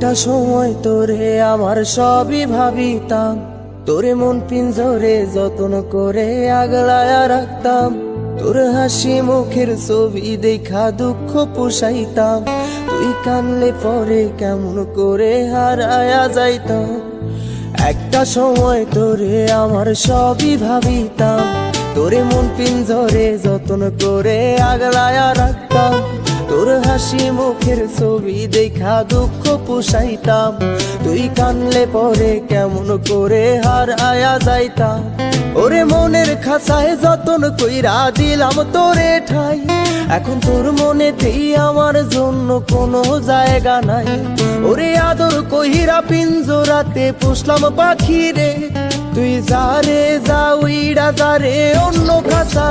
একটা সময় তোরে আমার সবই ভাবিতাম, তোরে মন পিঞ্জরে যত্ন করে আগলায়া রাখতাম। তোর হাসি মুখের ছবি দেখা দুঃখ পোষাইতাম, তুই কানলে পরে কেমন করে হারায়া যাইতাম। একটা সময় তোরে আমার সবই ভাবিতাম, তোরে মন পিঞ্জরে যত্ন করে আগলায়া রাখতাম। তোর হাসি মুখের ছবি দেখা দুঃখ পোষাইতাম, তুই কানলে পরে কেমন করে হারায়া যাইতাম। ওরে মনের খাঁচায় যতন কইরা দিলাম তোরে ঠাই, এখন তোর মনেতেই আমার জন্য কোনো জায়গা নাই। ওরে আদর কইরা পিঞ্জরাতে পুষলাম পাখি রে, তুই যারে যা উইড়া যারে অন্য খাঁচা।